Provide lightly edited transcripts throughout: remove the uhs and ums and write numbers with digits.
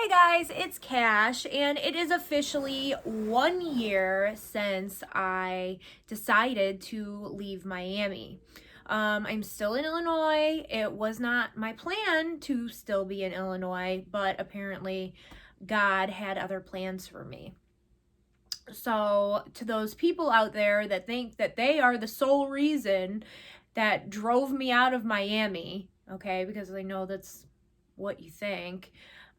Hey guys, it's Cash, and it is officially 1 year since I decided to leave Miami. I'm still in Illinois. It was not my plan to still be in Illinois, but apparently God had other plans for me. So, to those people out there that think that they are the sole reason that drove me out of Miami, okay, because I know that's what you think.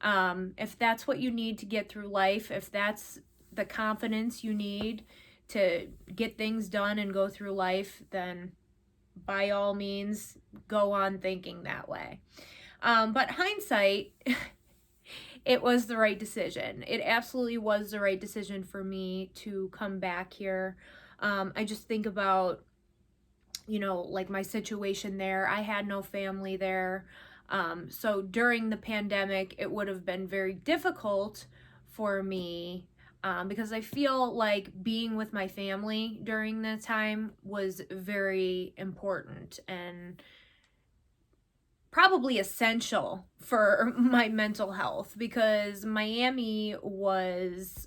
If that's what you need to get through life, if that's the confidence you need to get things done and go through life, then by all means, go on thinking that way. But hindsight, it was the right decision. It absolutely was the right decision for me to come back here. I just think about, like my situation there. I had no family there. So during the pandemic, it would have been very difficult for me because I feel like being with my family during that time was very important and probably essential for my mental health because Miami was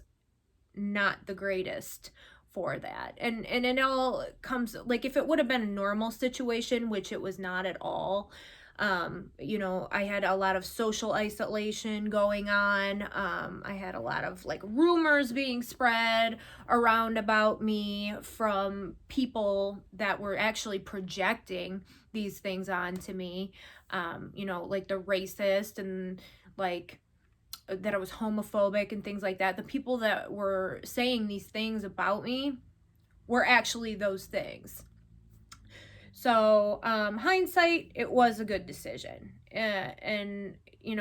not the greatest for that. And it all comes like if it would have been a normal situation, which it was not at all. I had a lot of social isolation going on. I had a lot of like rumors being spread around about me from people that were actually projecting these things onto me. Like the racist and like that I was homophobic and things like that. The people that were saying these things about me were actually those things. So, hindsight, it was a good decision. And,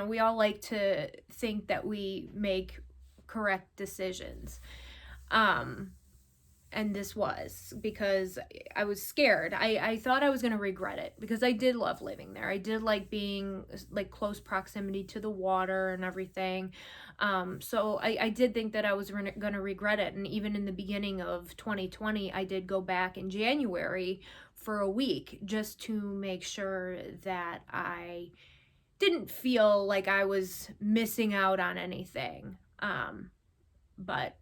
we all like to think that we make correct decisions. And this was because I was scared. I thought I was going to regret it because I did love living there. I did like being like close proximity to the water and everything. So I did think that I was going to regret it. And even in the beginning of 2020, I did go back in January for a week just to make sure that I didn't feel like I was missing out on anything. But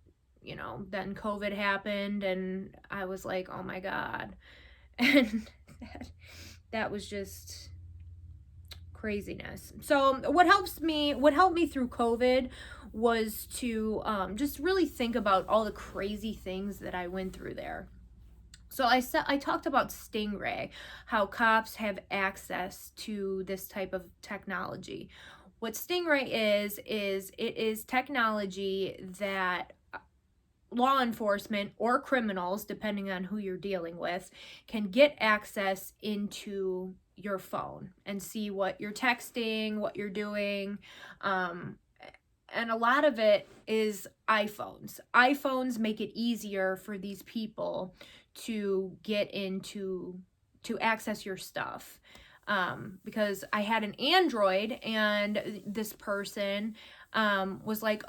then COVID happened and I was like, oh my God. And that was just craziness. So what helped me through COVID was to just really think about all the crazy things that I went through there. So I talked about Stingray, how cops have access to this type of technology. What Stingray is it is technology that law enforcement or criminals, depending on who you're dealing with, can get access into your phone and see what you're texting, what you're doing. And a lot of it is iPhones. iPhones make it easier for these people to get into, to access your stuff. Because I had an Android and this person was like,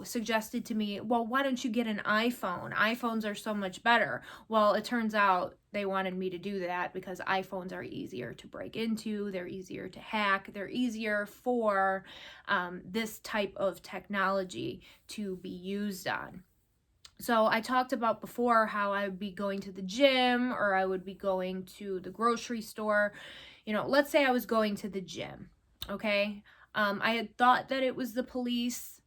suggested to me, well, why don't you get an iPhone? iPhones are so much better. Well, it turns out they wanted me to do that because iPhones are easier to break into, they're easier to hack, they're easier for this type of technology to be used on. So I talked about before how I would be going to the gym or I would be going to the grocery store. Let's say I was going to the gym, okay? I had thought that it was the police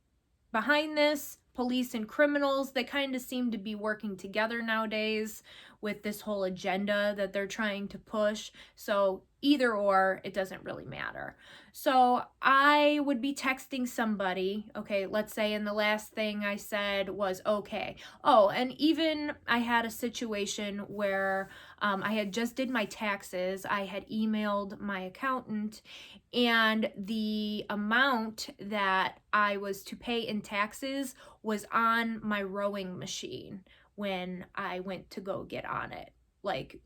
behind this, police and criminals. They kind of seem to be working together nowadays with this whole agenda that they're trying to push. So either or, it doesn't really matter. So I would be texting somebody, okay, let's say, and the last thing I said was okay. Oh, and even I had a situation where I had just did my taxes. I had emailed my accountant, and the amount that I was to pay in taxes was on my rowing machine when I went to go get on it. Like,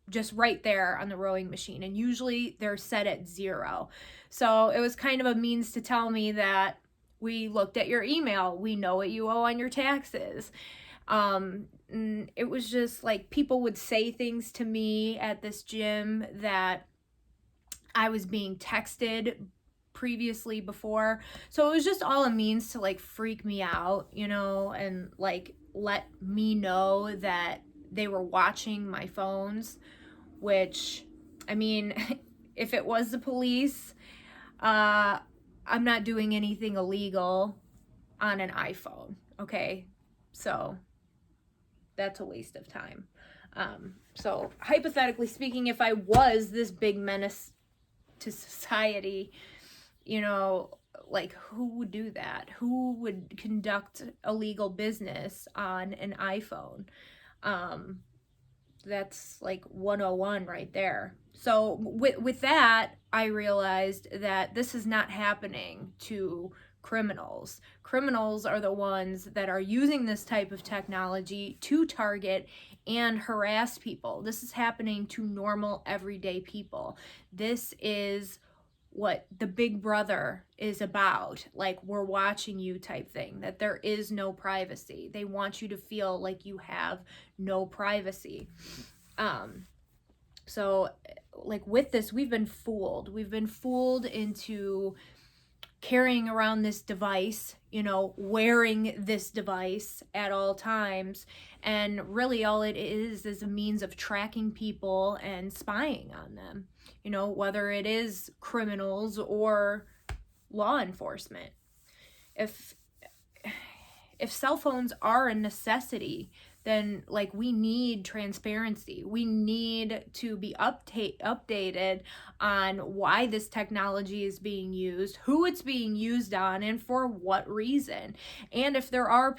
just right there on the rowing machine. And usually they're set at 0. So it was kind of a means to tell me that we looked at your email. We know what you owe on your taxes. It was just like people would say things to me at this gym that I was being texted previously before. So it was just all a means to like freak me out, you know, and like let me know that they were watching my phones, which, I mean, if it was the police, I'm not doing anything illegal on an iPhone, okay? So that's a waste of time. So hypothetically speaking, if I was this big menace to society, you know, like who would do that? Who would conduct illegal business on an iPhone? That's like 101 right there. So with that, I realized that this is not happening to criminals. Criminals are the ones that are using this type of technology to target and harass people. This is happening to normal, everyday people. This is what the big brother is about, like we're watching you type thing, that there is no privacy. They want you to feel like you have no privacy. So like with this, we've been fooled into carrying around this device, you know, wearing this device at all times, and really all it is a means of tracking people and spying on them, you know, whether it is criminals or law enforcement. If cell phones are a necessity, then like we need transparency. We need to be updated on why this technology is being used, who it's being used on, and for what reason. And if there are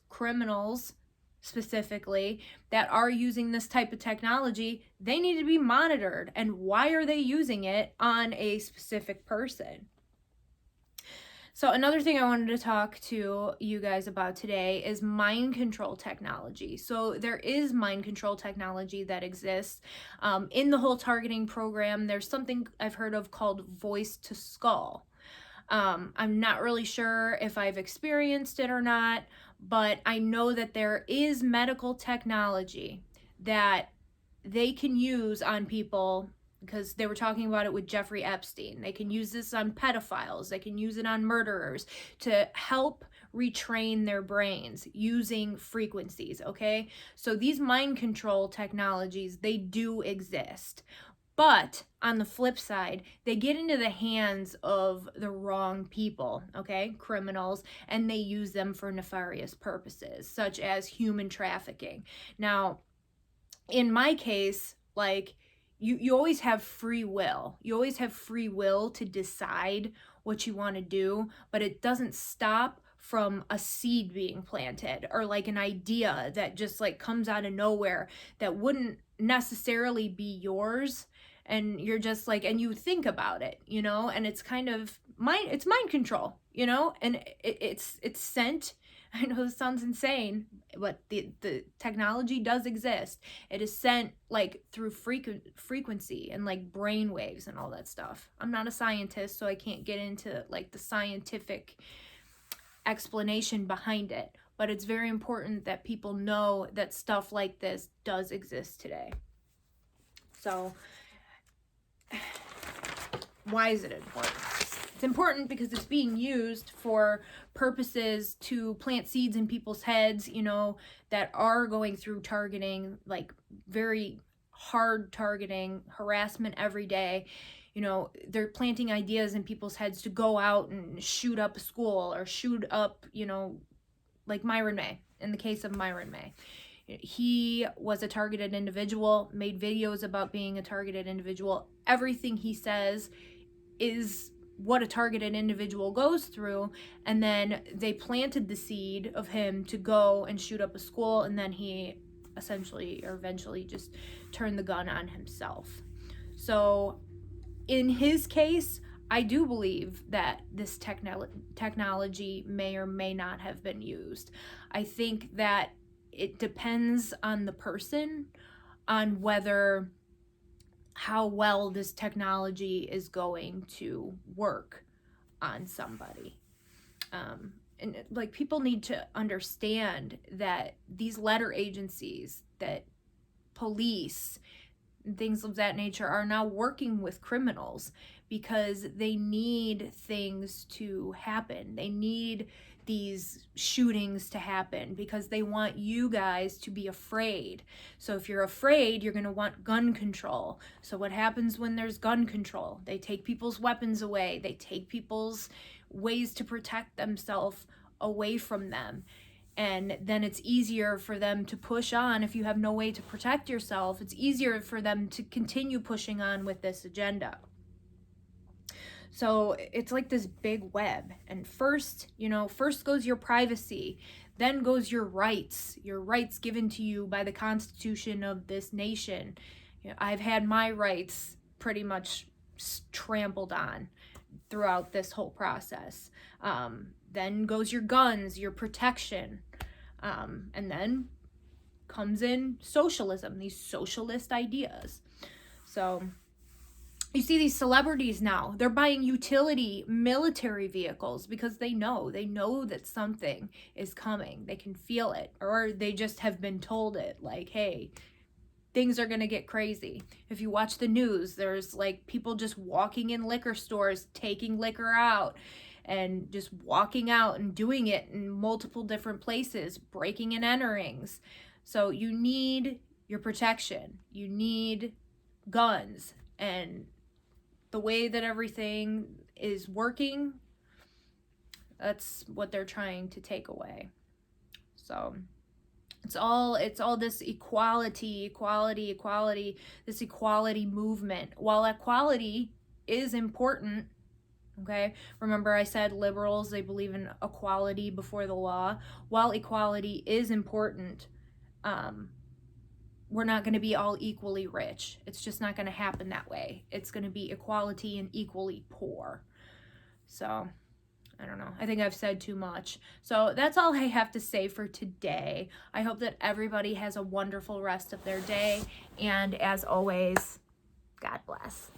criminals specifically, that are using this type of technology, they need to be monitored. And why are they using it on a specific person? So another thing I wanted to talk to you guys about today is mind control technology. So there is mind control technology that exists in the whole targeting program. There's something I've heard of called voice to skull. I'm not really sure if I've experienced it or not, but I know that there is medical technology that they can use on people, because they were talking about it with Jeffrey Epstein. They can use this on pedophiles. They can use it on murderers to help retrain their brains using frequencies, okay? So these mind control technologies, they do exist. But on the flip side, they get into the hands of the wrong people, okay? Criminals, and they use them for nefarious purposes, such as human trafficking. Now, in my case, like, you always have free will. You always have free will to decide what you want to do, but it doesn't stop from a seed being planted, or like an idea that just like comes out of nowhere that wouldn't necessarily be yours, and you're just like, and you think about it, you know, and it's kind of it's mind control, you know, and it's sent. I know this sounds insane, but the technology does exist. It is sent like through frequency and like brain waves and all that stuff. I'm not a scientist, so I can't get into like the scientific explanation behind it, but it's very important that people know that stuff like this does exist today. So why is it important? It's important because it's being used for purposes to plant seeds in people's heads, you know, that are going through targeting, like very hard targeting, harassment every day. You know, they're planting ideas in people's heads to go out and shoot up a school or shoot up, you know, like Myron May, in the case of Myron May. He was a targeted individual, made videos about being a targeted individual. Everything he says is what a targeted individual goes through, and then they planted the seed of him to go and shoot up a school, and then he essentially or eventually just turned the gun on himself. So in his case, I do believe that this technology may or may not have been used. I think that it depends on the person, on whether how well this technology is going to work on somebody. And like, people need to understand that these letter agencies, that police, and things of that nature are now working with criminals, because they need things to happen. They need these shootings to happen because they want you guys to be afraid. So if you're afraid, you're going to want gun control. So what happens when there's gun control? They take people's weapons away. They take people's ways to protect themselves away from them. And then it's easier for them to push on. If you have no way to protect yourself, it's easier for them to continue pushing on with this agenda. So it's like this big web. And first goes your privacy, then goes your rights given to you by the Constitution of this nation. I've had my rights pretty much trampled on throughout this whole process. Then goes your guns, your protection. And then comes in socialism, these socialist ideas. So you see these celebrities now, they're buying utility military vehicles because they know that something is coming. They can feel it, or they just have been told it, like, hey, things are going to get crazy. If you watch the news, there's like people just walking in liquor stores, taking liquor out, and just walking out and doing it in multiple different places, breaking and enterings. So you need your protection. You need guns. And the way that everything is working, that's what they're trying to take away. So it's all this equality, this equality movement. While equality is important, okay, remember I said liberals, they believe in equality before the law. While equality is important, we're not going to be all equally rich. It's just not going to happen that way. It's going to be equality and equally poor. So I don't know. I think I've said too much. So that's all I have to say for today. I hope that everybody has a wonderful rest of their day. And as always, God bless.